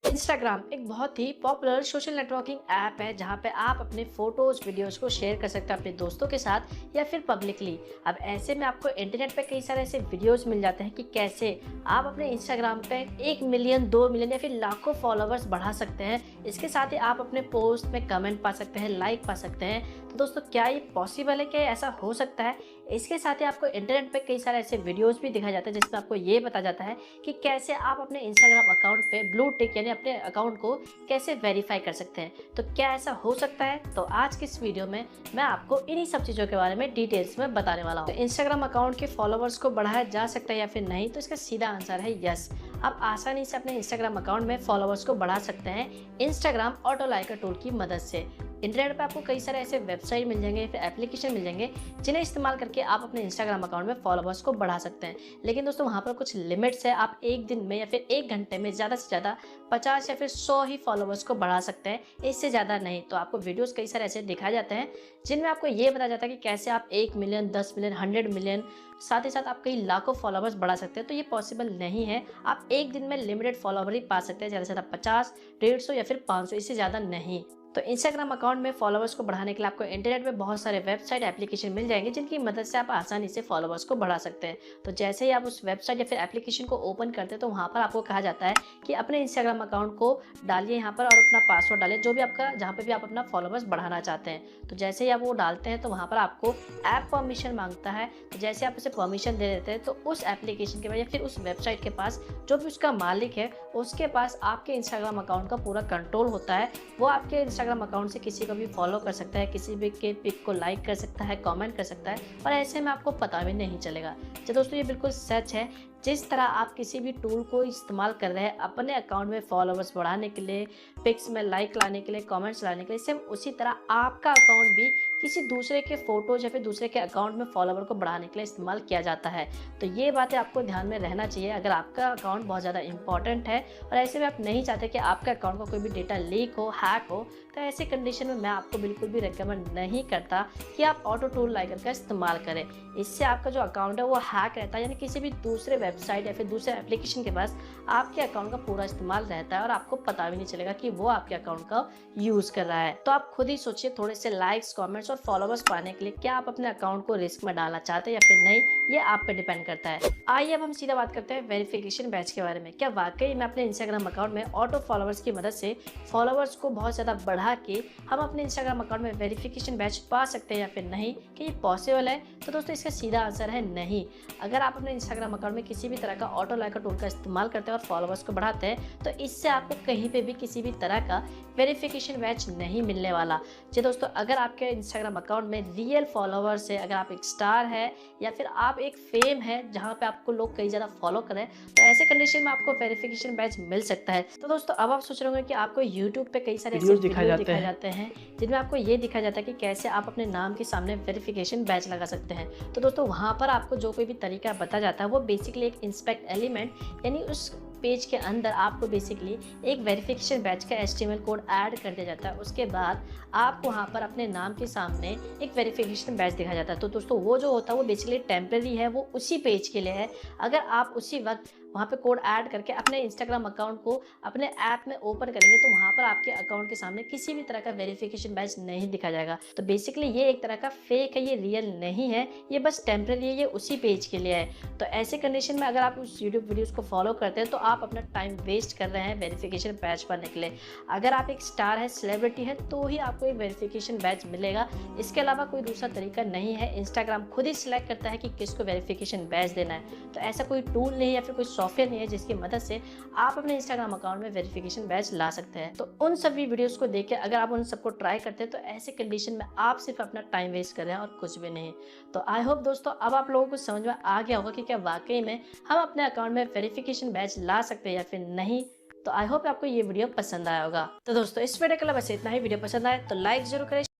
Instagram एक बहुत ही popular social networking app है जहां पे आप अपने फोटोज वीडियोस को शेयर कर सकते हैं अपने दोस्तों के साथ या फिर पब्लिकली। अब ऐसे में आपको इंटरनेट पे कई सारे ऐसे वीडियोस मिल जाते हैं कि कैसे आप अपने इंस्टाग्राम पे 1 मिलियन 2 मिलियन या फिर लाखों फॉलोवर्स बढ़ा सकते हैं। इसके साथ ही आप अपने पोस्ट में कमेंट पा सकते हैं, लाइक पा सकते हैं। तो दोस्तों, क्या ये पॉसिबल है? क्या ऐसा हो सकता है? इसके साथ ही आपको इंटरनेट पे कई सारे ऐसे वीडियोस भी दिखाए जाते हैं जिसमें आपको ये बताया जाता है कि कैसे आप अपने इंस्टाग्राम अकाउंट पे ब्लू टिक यानी अपने अकाउंट को कैसे वेरीफाई कर सकते हैं। तो क्या ऐसा हो सकता है? तो आज की इस वीडियो में मैं आपको इन्हीं सब चीज़ों के बारे में डिटेल्स में बताने वाला हूँ। तो इंस्टाग्राम अकाउंट के फॉलोवर्स को बढ़ाया जा सकता है या फिर नहीं? तो इसका सीधा आंसर है यस। आप आसानी से अपने इंस्टाग्राम अकाउंट में फॉलोवर्स को बढ़ा सकते हैं इंस्टाग्राम ऑटो लाइकर टूल की मदद से। इंटरनेट पे आपको कई सारे ऐसे वेबसाइट मिल जाएंगे, फिर एप्लीकेशन मिल जाएंगे जिन्हें इस्तेमाल करके आप अपने इंस्टाग्राम अकाउंट में फॉलोवर्स को बढ़ा सकते हैं। लेकिन दोस्तों, वहाँ पर कुछ लिमिट्स है। आप एक दिन में या फिर 1 घंटे में ज़्यादा से ज़्यादा 50 या फिर 100 ही फॉलोवर्स को बढ़ा सकते हैं, इससे ज़्यादा नहीं। तो आपको वीडियोस कई सारे ऐसे दिखाए जाते हैं जिनमें आपको ये बताया जाता है कि कैसे आप 1 मिलियन 10 मिलियन 100 मिलियन साथ ही साथ आप कई लाखों फॉलोवर्स बढ़ा सकते हैं। तो ये पॉसिबल नहीं है। आप एक दिन में लिमिटेड फॉलोवर ही पा सकते हैं, ज़्यादा से ज़्यादा 50, 150 या फिर 500, इससे ज़्यादा नहीं। तो इंस्टाग्राम अकाउंट में फॉलोवर्स को बढ़ाने के लिए आपको इंटरनेट में बहुत सारे वेबसाइट एप्लीकेशन मिल जाएंगे जिनकी मदद से आप आसानी से फॉलोवर्स को बढ़ा सकते हैं। तो जैसे ही आप उस वेबसाइट या फिर एप्लीकेशन को ओपन करते हैं तो वहाँ पर आपको कहा जाता है कि अपने इंस्टाग्राम अकाउंट को डालिए यहाँ पर और अपना पासवर्ड डालिए, जो भी आपका जहाँ पे भी आप अपना फॉलोवर्स बढ़ाना चाहते हैं। तो जैसे ही आप वो डालते हैं तो वहाँ पर आपको ऐप परमिशन मांगता है। तो जैसे आप उसे परमिशन दे देते हैं तो उस एप्लीकेशन के पास या फिर उस वेबसाइट के पास जो भी उसका मालिक है उसके पास आपके इंस्टाग्राम अकाउंट का पूरा कंट्रोल होता है। वो आपके इंस्टाग्राम अकाउंट से किसी को भी फॉलो कर सकता है, किसी भी के पिक को लाइक कर सकता है, कमेंट कर सकता है और ऐसे में आपको पता भी नहीं चलेगा। तो दोस्तों, ये बिल्कुल सच है। जिस तरह आप किसी भी टूल को इस्तेमाल कर रहे हैं अपने अकाउंट में फॉलोवर्स बढ़ाने के लिए, पिक्स में लाइक लाने के लिए, कमेंट्स लाने के लिए, सेम उसी तरह आपका अकाउंट भी किसी दूसरे के फोटोज या फिर दूसरे के अकाउंट में फॉलोवर को बढ़ाने के लिए इस्तेमाल किया जाता है। तो ये बातें आपको ध्यान में रहना चाहिए अगर आपका अकाउंट बहुत ज़्यादा इंपॉर्टेंट है और ऐसे में आप नहीं चाहते कि आपके अकाउंट का कोई भी डेटा लीक हो, हैक हो। तो ऐसे कंडीशन में मैं आपको बिल्कुल भी रिकमेंड नहीं करता कि आप ऑटो टूल लाइकर का इस्तेमाल करें। इससे आपका जो अकाउंट है वो हैक रहता है, यानी किसी भी दूसरे वेबसाइट या फिर दूसरे एप्लीकेशन के पास आपके अकाउंट का पूरा इस्तेमाल रहता है और आपको पता भी नहीं चलेगा कि वो आपके अकाउंट का यूज़ कर रहा है। तो आप खुद ही सोचिए, थोड़े से लाइक्स, कमेंट्स और फॉलोवर्स पाने के लिए क्या आप अपने अकाउंट को रिस्क में डालना चाहते हैं या फिर नहीं, ये आप पे डिपेंड करता है। आइए अब हम सीधा बात करते हैं वेरिफिकेशन बैच के बारे में। क्या वाकई में अपने इंस्टाग्राम अकाउंट में ऑटो फॉलोवर्स की मदद से फॉलोवर्स को बहुत ज़्यादा बढ़ा के हम अपने इंस्टाग्राम अकाउंट में वेरिफिकेशन बैच पा सकते हैं या फिर नहीं? क्या ये पॉसिबल है? तो दोस्तों, इसका सीधा आंसर है नहीं। अगर आप अपने इंस्टाग्राम अकाउंट में किसी भी तरह का ऑटो लाइकर टूल का इस्तेमाल करते हैं और फॉलोवर्स को बढ़ाते हैं तो इससे आपको कहीं पे भी किसी भी तरह का वेरिफिकेशन बैच नहीं मिलने वाला। जी दोस्तों, अगर आपके इंस्टाग्राम अकाउंट में रियल फॉलोवर्स है, अगर आप एक स्टार है या फिर आप एक फेम है जहाँ पे आपको लोग कई ज़्यादा फॉलो करें, तो ऐसे कंडीशन में आपको वेरिफिकेशन बैच मिल सकता है। तो दोस्तों, अब आप सोच रहे होंगे कि आपको यूट्यूब पे कई सारे ऐसे वीडियोस वीडियो दिखाए जाते हैं जिनमें आपको ये दिखाया जाता है कि कैसे आप अपने नाम के सामने वेरिफिकेशन बैच लगा सकते हैं। तो दोस्तों, वहाँ पर आपको जो कोई भी तरीका बताया जाता है वो बेसिकली एक इंस्पेक्ट एलिमेंट यानी उस पेज के अंदर आपको बेसिकली एक वेरिफिकेशन बैच का HTML कोड ऐड कर दिया जाता है। उसके बाद आपको वहाँ पर अपने नाम के सामने एक वेरिफिकेशन बैच दिखाया जाता है। तो दोस्तों, वो जो होता है वो बेसिकली टेम्परेरी है, वो उसी पेज के लिए है। अगर आप उसी वक्त वहाँ पे कोड ऐड करके अपने इंस्टाग्राम अकाउंट को अपने ऐप में ओपन करेंगे तो वहाँ पर आपके अकाउंट के सामने किसी भी तरह का वेरिफिकेशन बैच नहीं दिखा जाएगा। तो बेसिकली ये एक तरह का फेक है, ये रियल नहीं है, ये बस टेम्परेरी है, ये उसी पेज के लिए है। तो ऐसे कंडीशन में अगर आप उस यूट्यूब वीडियोस को फॉलो करते हैं तो आप अपना टाइम वेस्ट कर रहे हैं वेरिफिकेशन बैच पाने के लिए। अगर आप एक स्टार है, सेलिब्रिटी है, तो ही आपको एक वेरिफिकेशन बैच मिलेगा। इसके अलावा कोई दूसरा तरीका नहीं है। इंस्टाग्राम खुद ही सिलेक्ट करता है कि किसको वेरिफिकेशन बैच देना है। तो ऐसा कोई टूल नहीं है या फिर कोई सॉफ्टवेयर नहीं है जिसकी मदद से आप अपने इंस्टाग्राम अकाउंट में वेरिफिकेशन बैच ला सकते हैं। तो उन सभी वीडियोस को देख के अगर आप उन सबको ट्राई करते हैं तो ऐसे कंडीशन में आप सिर्फ अपना टाइम वेस्ट कर रहे हैं और कुछ भी नहीं। तो आई होप दोस्तों, अब आप लोगों को समझ में आ गया होगा कि क्या वाकई में हम अपने अकाउंट में वेरिफिकेशन बैच ला सकते हैं या फिर नहीं। तो आई होप आपको ये वीडियो पसंद आया होगा। तो दोस्तों, इस वीडियो के लिए बस इतना ही। वीडियो पसंद आए तो लाइक जरूर करें।